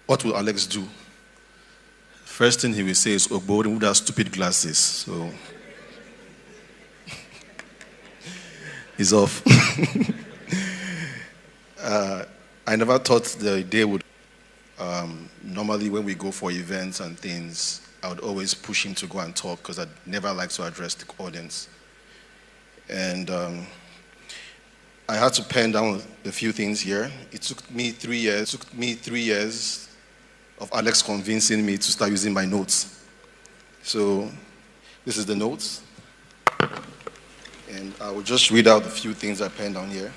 What will Alex do? First thing he will say is, Ogbo, remove that stupid glasses. So, he's off. I never thought the day would. Normally, when we go for events and things, I would always push him to go and talk because I'd never like to address the audience. And I had to pen down a few things here. It took me 3 years. Of Alex convincing me to start using my notes. So this is the notes. And I will just read out a few things I penned down here.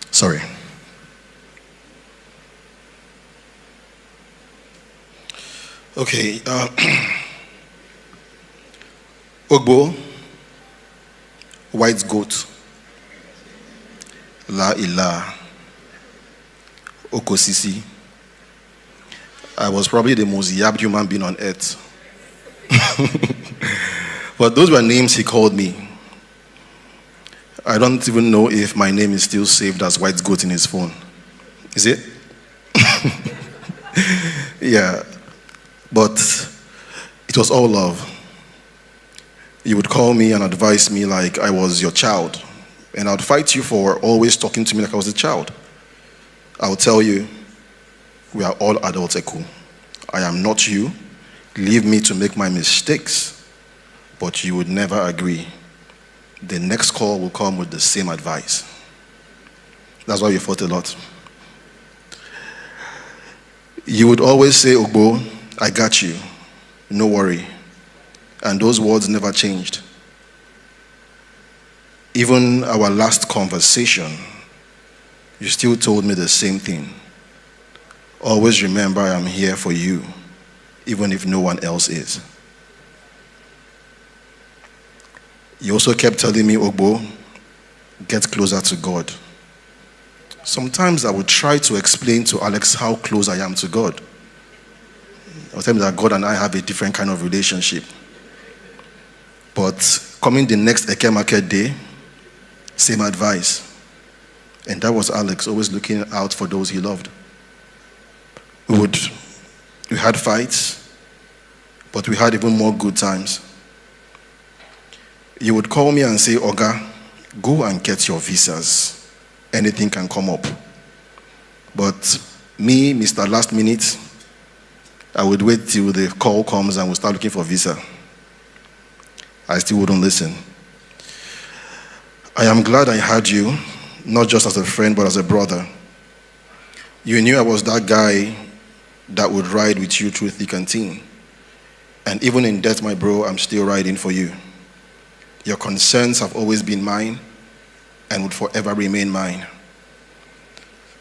Sorry. Okay. Ogbo, white goat, La Ilah, Okosisi. I was probably the most yabbed human being on earth. But those were names he called me. I don't even know if my name is still saved as white goat in his phone. Is it? Yeah. But it was all love. You would call me and advise me like I was your child. And I'd fight you for always talking to me like I was a child. I would tell you, we are all adults, Eku. I am not you. Leave me to make my mistakes. But you would never agree. The next call will come with the same advice. That's why we fought a lot. You would always say, Ogbo, I got you. No worry. And those words never changed. Even our last conversation, you still told me the same thing. Always remember I am here for you, even if no one else is. You also kept telling me, Ogbo, get closer to God. Sometimes I would try to explain to Alex how close I am to God. I would tell him that God and I have a different kind of relationship. But coming the next Eke Market day, same advice. And that was Alex, always looking out for those he loved. We had fights, but we had even more good times. You would call me and say, Oga, go and get your visas. Anything can come up. But me, Mr. Last Minute, I would wait till the call comes and we'll start looking for visa. I still wouldn't listen. I am glad I had you, not just as a friend, but as a brother. You knew I was that guy that would ride with you through thick and thin. And even in death, my bro, I'm still riding for you. Your concerns have always been mine and would forever remain mine.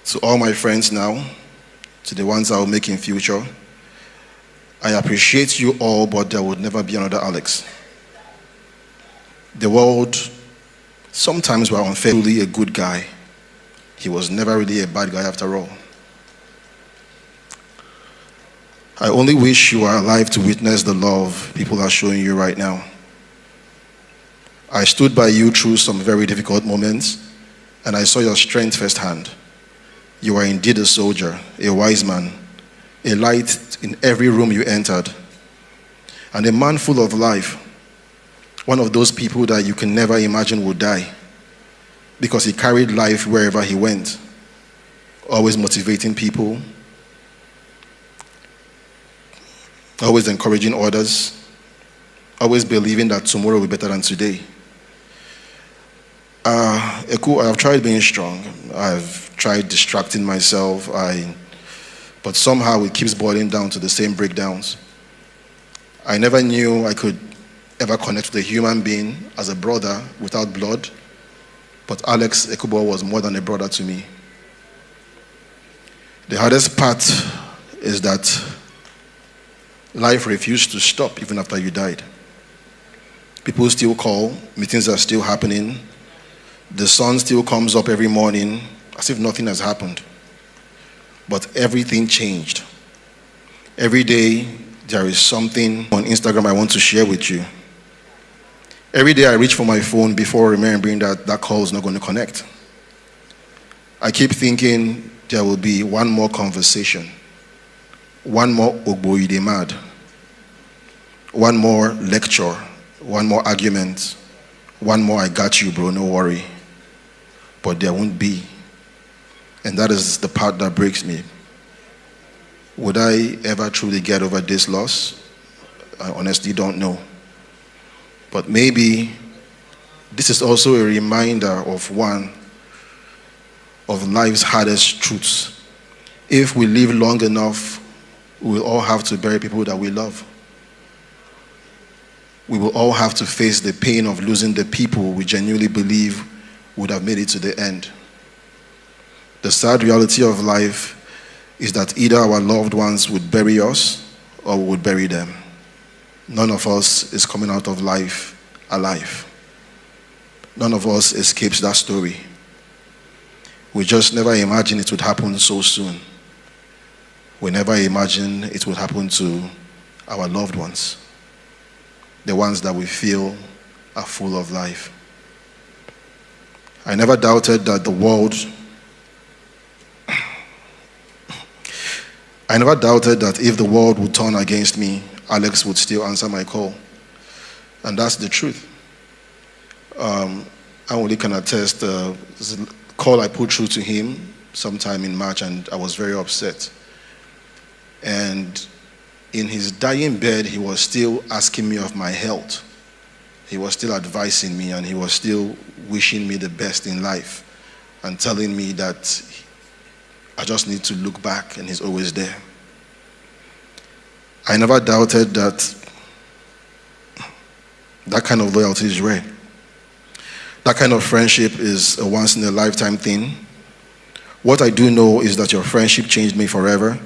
To all my friends now, to the ones I will make in future, I appreciate you all, but there would never be another Alex. The world sometimes were unfairly a good guy. He was never really a bad guy after all. I only wish you were alive to witness the love people are showing you right now. I stood by you through some very difficult moments, and I saw your strength firsthand. You are indeed a soldier, a wise man, a light in every room you entered, and a man full of life. One of those people that you can never imagine would die, because he carried life wherever he went, always motivating people, always encouraging others, always believing that tomorrow will be better than today. Eku, I've tried being strong. I've tried distracting myself, but somehow it keeps boiling down to the same breakdowns. I never knew I could ever connect with a human being as a brother without blood, but Alex Ekubo was more than a brother to me. The hardest part is that life refused to stop even after you died. People still call, meetings are still happening, the sun still comes up every morning as if nothing has happened. But everything changed. Every day there is something on Instagram I want to share with you. Every day I reach for my phone before remembering that that call is not going to connect. I keep thinking there will be one more conversation, one more Ogboide mad, one more lecture, one more argument, one more I got you bro, no worry. But there won't be. And that is the part that breaks me. Would I ever truly get over this loss? I honestly don't know. But maybe this is also a reminder of one of life's hardest truths. If we live long enough, we will all have to bury people that we love. We will all have to face the pain of losing the people we genuinely believe would have made it to the end. The sad reality of life is that either our loved ones would bury us or we would bury them. None of us is coming out of life alive. None of us escapes that story. We just never imagined it would happen so soon. We never imagined it would happen to our loved ones, the ones that we feel are full of life. I never doubted that if the world would turn against me, Alex would still answer my call. And that's the truth. I only can attest the call I put through to him sometime in March, and I was very upset. And in his dying bed, he was still asking me of my health. He was still advising me, and he was still wishing me the best in life and telling me that I just need to look back and he's always there. I never doubted that that kind of loyalty is rare. That kind of friendship is a once-in-a-lifetime thing. What I do know is that your friendship changed me forever.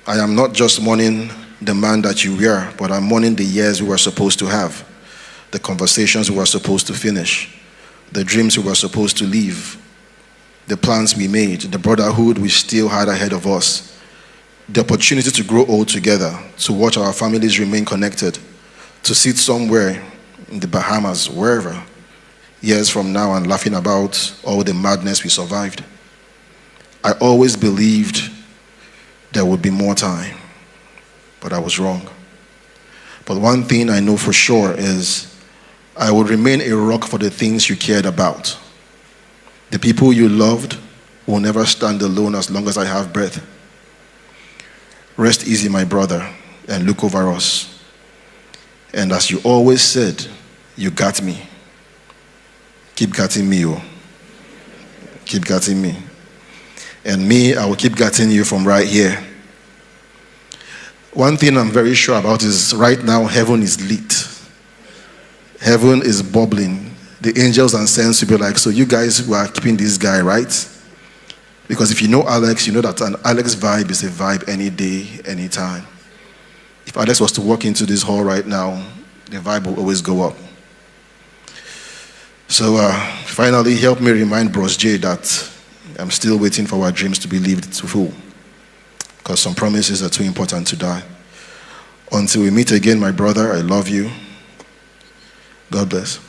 I am not just mourning the man that you were, but I'm mourning the years we were supposed to have, the conversations we were supposed to finish, the dreams we were supposed to live, the plans we made, the brotherhood we still had ahead of us, the opportunity to grow old together, to watch our families remain connected, to sit somewhere in the Bahamas, wherever, years from now and laughing about all the madness we survived. I always believed there would be more time, but I was wrong. But one thing I know for sure is I will remain a rock for the things you cared about. The people you loved will never stand alone as long as I have breath. Rest easy, my brother, and look over us. And as you always said, you got me. Keep getting me, oh. Keep getting me. And me, I will keep getting you from right here. One thing I'm very sure about is right now, heaven is lit. Heaven is bubbling. The angels and saints will be like, so you guys were keeping this guy, right? Because if you know Alex, you know that an Alex vibe is a vibe any day, anytime. If Alex was to walk into this hall right now, the vibe will always go up. So finally, help me remind Bros J that I'm still waiting for our dreams to be lived to full. Because some promises are too important to die. Until we meet again, my brother, I love you. God bless.